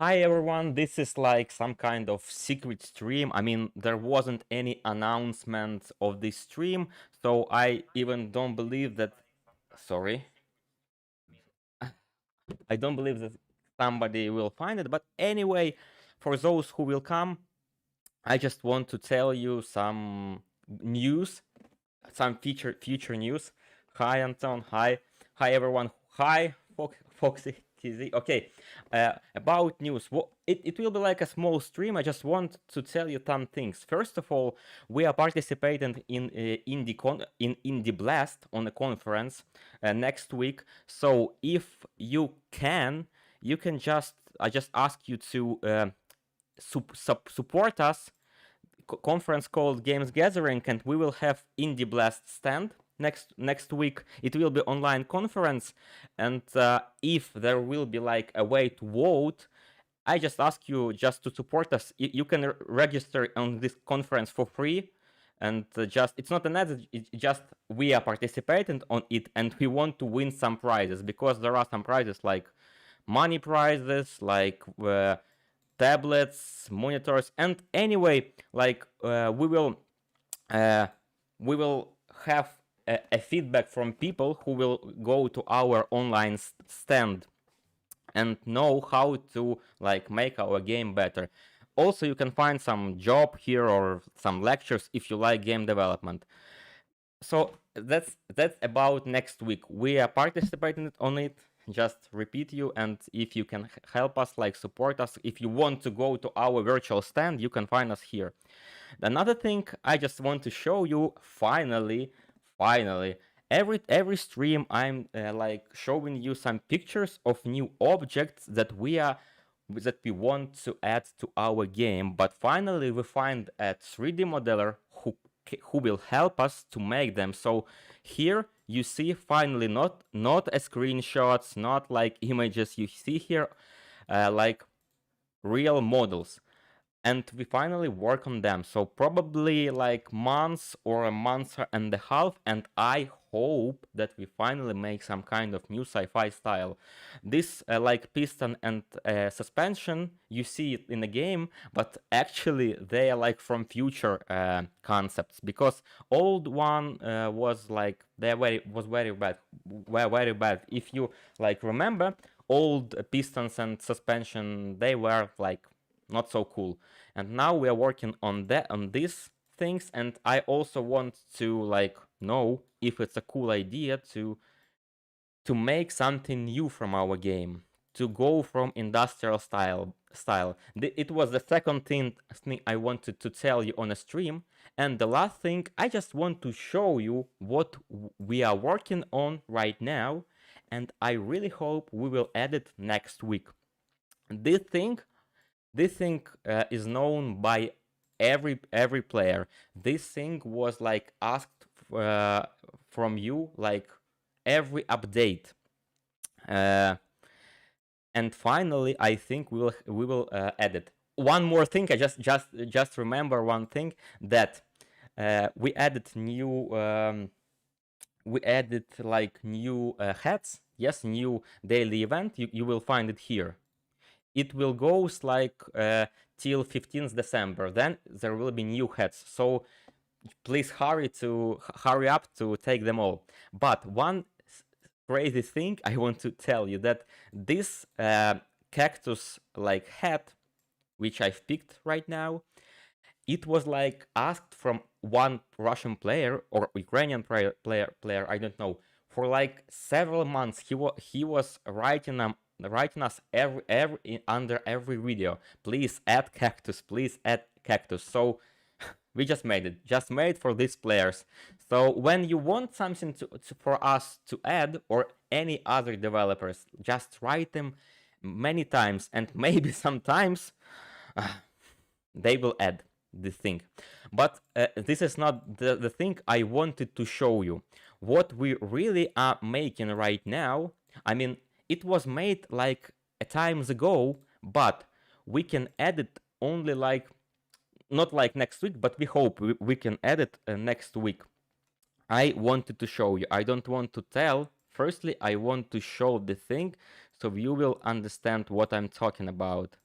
Hi everyone, this is like some kind of secret stream. I mean, there wasn't any announcement of this stream, so I even don't believe that. Sorry. I don't believe that somebody will find it, but anyway, for those who will come, I just want to tell you some news, some future news. Hi Anton, hi everyone, hi Foxy TZ. Okay, about news. It will be like a small stream. I just want to tell you some things. First of all, we are participating in Indie Blast on a conference next week. So if you can, just I just ask you to support us. Conference called Games Gathering, and we will have Indie Blast stand next week. It will be online conference, and if there will be like a way to vote, I just ask you just to support us. You can register on this conference for free, and just it's not an ad. It's just we are participating on it, and we want to win some prizes because there are some prizes like money prizes, like tablets, monitors, and anyway, like we will have a feedback from people who will go to our online stand and know how to like make our game better. Also, you can find some job here or some lectures if you like game development. So that's about next week. We are participating on it. Just repeat you, and if you can help us, like support us, if you want to go to our virtual stand, you can find us here. Another thing I just want to show you, finally, every stream I'm like showing you some pictures of new objects that we want to add to our game. But finally, we find a 3D modeler who will help us to make them. So here you see finally not a screenshots, not like images. You see here like real models, and we finally work on them. So probably like months or a month and a half, and I hope that we finally make some kind of new sci-fi style. This like piston and suspension, you see it in the game, but actually they are like from future concepts, because old one was like was very bad, very bad. If you like remember, old pistons and suspension, they were like not so cool. And now we are working on these things, and I also want to like know if it's a cool idea to make something new from our game, to go from industrial style. It was the second thing I wanted to tell you on a stream, and the last thing, I just want to show you what we are working on right now, and I really hope we will add it next week. This thing is known by every player. This thing was like asked from you like every update, uh, and finally I think we will add it. One more thing, I just remember one thing, that we added new hats. Yes, new daily event. You will find it here. It will go like till 15th December. Then there will be new hats. So please hurry up to take them all. But one crazy thing I want to tell you, that this cactus like hat, which I've picked right now, it was like asked from one Russian player or Ukrainian player, I don't know, for like several months. He was writing us under every video, please add cactus, please add cactus. So we just made it, just made for these players. So when you want something for us to add, or any other developers, just write them many times, and maybe sometimes they will add this thing. But this is not the thing I wanted to show you. What we really are making right now, I mean, it was made like a times ago, but we can add it only like, not like next week, but we hope we can add it next week. I wanted to show you. I don't want to tell. Firstly, I want to show the thing so you will understand what I'm talking about.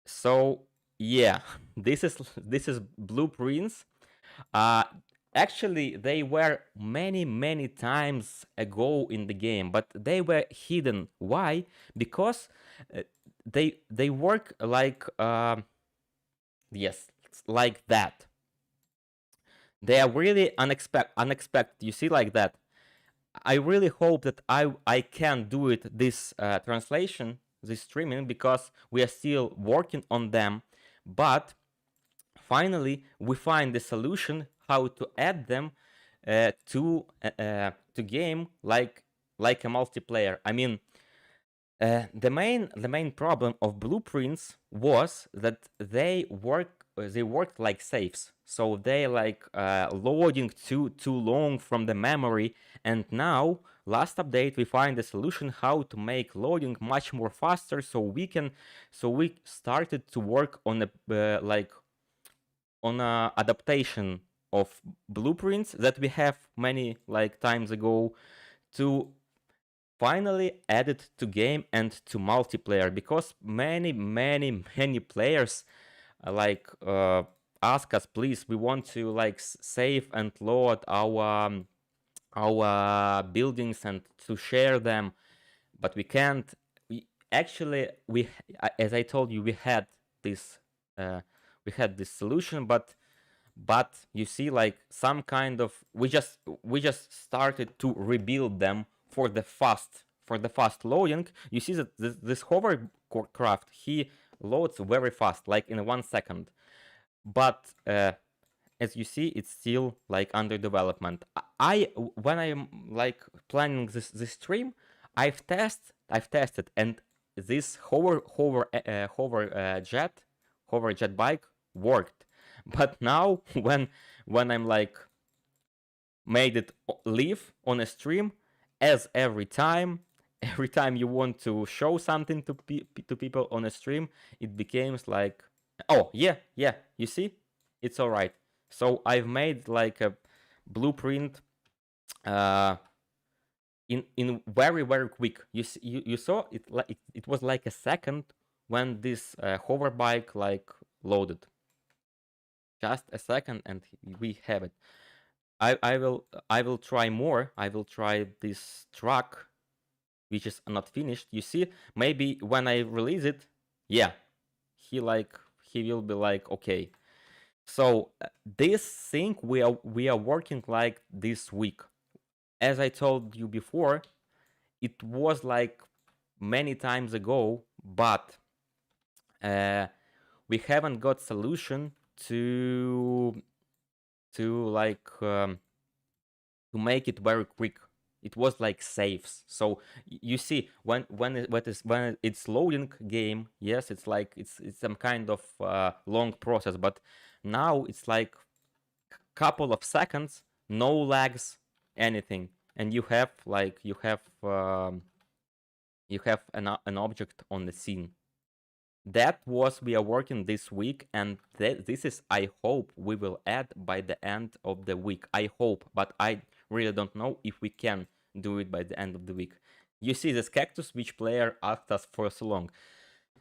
So yeah, this is blueprints. Uh, Actually, they were many times ago in the game, but they were hidden. Why? Because uh, they work like yes, like that. They are really unexpected. You see, like that. I really hope that I can do it this translation, this streaming, because we are still working on them. But finally, we find the solution how to add them to game like a multiplayer. I mean, the main problem of blueprints was that they worked like saves, so they like loading too long from the memory. And now last update we find a solution how to make loading much more faster, so we started to work on a like on a adaptation of blueprints that we have many like times ago to finally added to game and to multiplayer, because many players like ask us, please, we want to like save and load our buildings and to share them, but we can't. We actually we as I told you, this uh, we had this solution, but you see, like some kind of we just started to rebuild them for the fast loading. You see that this hovercraft, he loads very fast, like in 1 second, but as you see, it's still like under development. When I'm like planning this stream, I've tested, and this hover jet bike worked. But now when I'm like made it live on a stream, as every time you want to show something to people on a stream, it becomes like, oh yeah, you see, it's all right. So I've made like a blueprint uh in very quick. You saw it, like it was like a second when this hover bike like loaded, just a second, and we have it. I will try more. I will try this truck, which is not finished. You see, maybe when I release it, yeah, he will be like, okay. So this thing we are working like this week. As I told you before, it was like many times ago, but we haven't got solution to like to make it very quick. It was like saves. So you see, when it's loading game, yes, it's like it's some kind of long process, but now it's like couple of seconds, no lags, anything, and you have an object on the scene. That was we are working this week, and this is, I hope we will add by the end of the week. I hope, but I really don't know if we can do it by the end of the week. You see this cactus, which player asked us for so long.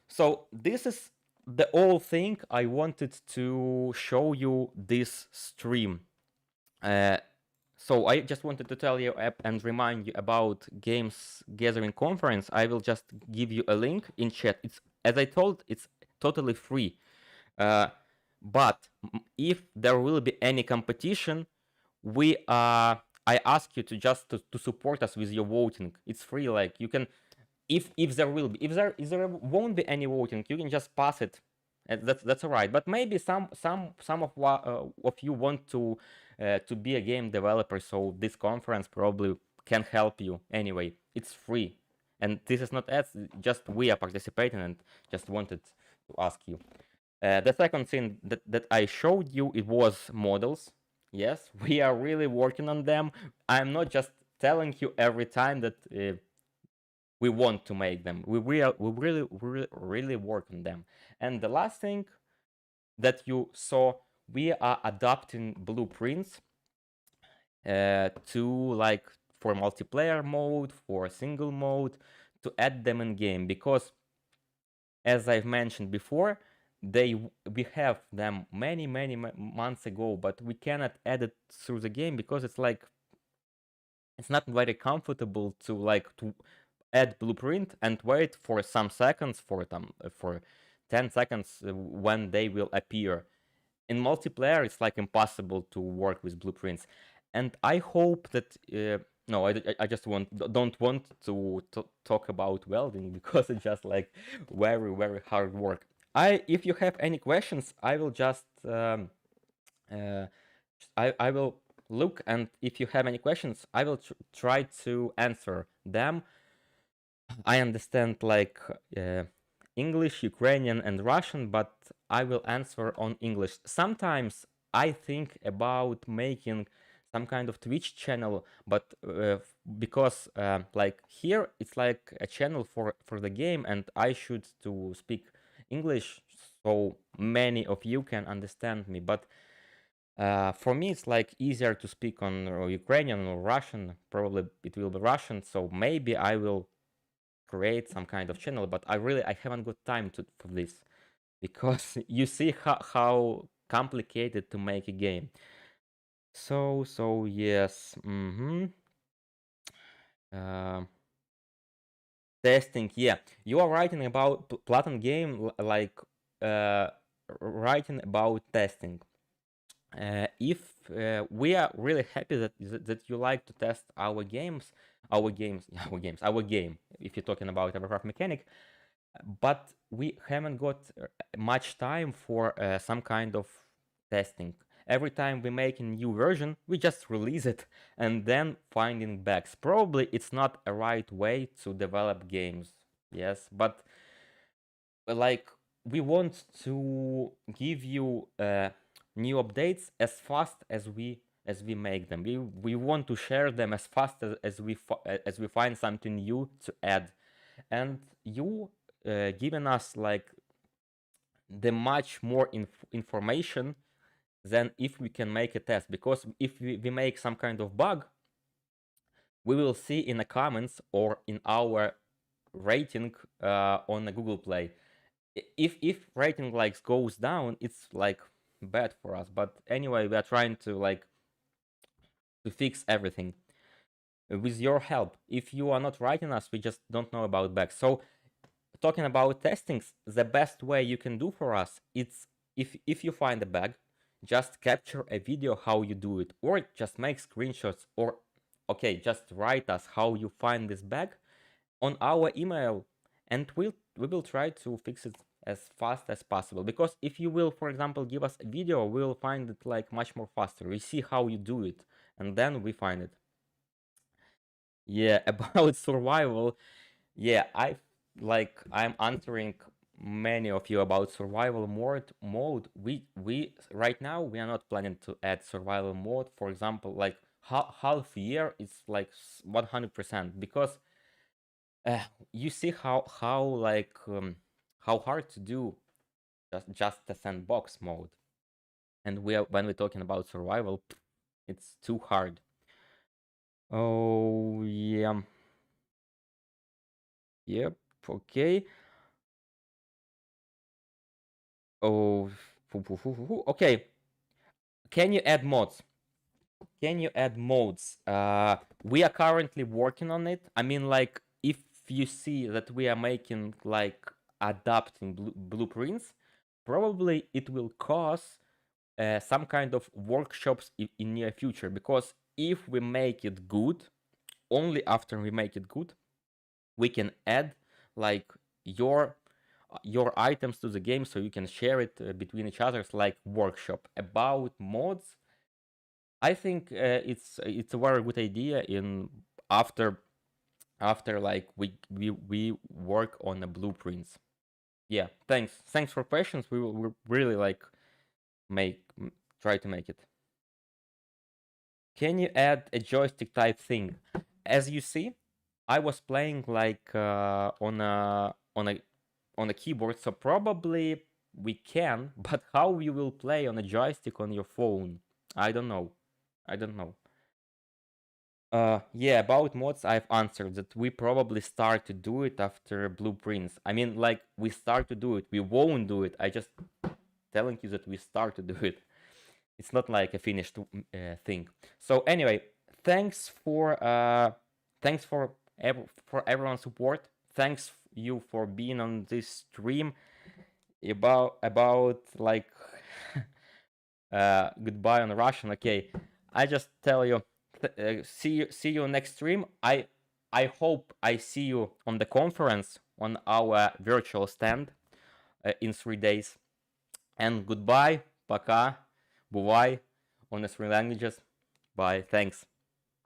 So this is the whole thing I wanted to show you this stream. So I just wanted to tell you and remind you about Games Gathering Conference. I will just give you a link in chat. It's, as I told, it's totally free. But if there will be any competition, I ask you to just to support us with your voting. It's free. Like you can, if there will be, if there won't be any voting, you can just pass it. That's all right. But maybe some of you want to be a game developer, so this conference probably can help you anyway. It's free, and this is not ads. Just we are participating, and just wanted to ask you. The second thing that I showed you, it was models. Yes, we are really working on them. I'm not just telling you every time that we want to make them. We really work on them. And the last thing that you saw, we are adapting blueprints to like for multiplayer mode, for single mode, to add them in game, because as I've mentioned before, we have them many months ago, but we cannot add it through the game because it's like it's not very comfortable to to add blueprint and wait for some seconds for 10 seconds when they will appear. In multiplayer, it's like impossible to work with blueprints, and I hope that no, I just don't want to talk about welding because it's just like very hard work. If you have any questions, I will just uh, I will look, and if you have any questions, I will try to answer them. I understand like English, Ukrainian, and Russian, but I will answer on English. Sometimes I think about making some kind of Twitch channel, but because like here it's like a channel for the game, and I should to speak English so many of you can understand me. But for me, it's like easier to speak on Ukrainian or Russian. Probably it will be Russian, so maybe I will create some kind of channel, but I haven't got time for this because you see how complicated to make a game. So yes. Uh, Testing, yeah. You are writing about Platon game like uh, writing about testing. If we are really happy that you like to test our games, our game. If you're talking about Evercraft mechanic, but we haven't got much time for some kind of testing. Every time we make a new version, we just release it and then finding bugs. Probably it's not a right way to develop games, yes, but like we want to give you new updates as fast as we make them. We want to share them as fast as we find something new to add, and you giving us like the much more information than if we can make a test, because if we make some kind of bug, we will see in the comments or in our rating on the Google Play. If rating likes goes down, it's like bad for us. But anyway, we are trying to like to fix everything with your help. If you are not writing us, we just don't know about bugs. So talking about testings, the best way you can do for us, it's if you find a bug, just capture a video how you do it, or just make screenshots, or okay, just write us how you find this bug on our email, and we will try to fix it as fast as possible. Because if you will, for example, give us a video, we'll find it like much more faster. We see how you do it, and then we find it. Yeah, about survival. Yeah, I'm answering many of you about survival mode. We right now we are not planning to add survival mode. For example, like half year it's like 100%, because you see how hard to do just the sandbox mode, and when we're talking about survival, it's too hard. Oh yeah. Yep. Okay. Oh, okay. Can you add mods? Can you add modes? We are currently working on it. I mean, like, if you see that we are making like adapting blueprints, probably it will cause some kind of workshops in near future. Because if we make it good, only after we make it good, we can add like your items to the game, so you can share it between each others, like workshop. About mods, I think it's a very good idea in after like we work on the blueprints. Yeah, thanks for questions. We really like make try to make it. Can you add a joystick type thing? As you see, I was playing like on a keyboard, so probably we can, but how you will play on a joystick on your phone? I don't know. I don't know. Yeah, about mods, I've answered that we probably start to do it after blueprints. I mean, like, we start to do it. We won't do it. I just telling you that we start to do it. It's not like a finished thing. So anyway, thanks for for everyone's support. Thanks you for being on this stream about like goodbye on Russian. Okay, I just tell you, see you next stream. I hope I see you on the conference on our virtual stand in 3 days. And goodbye, пока, бувай, on the three languages. Bye. Thanks.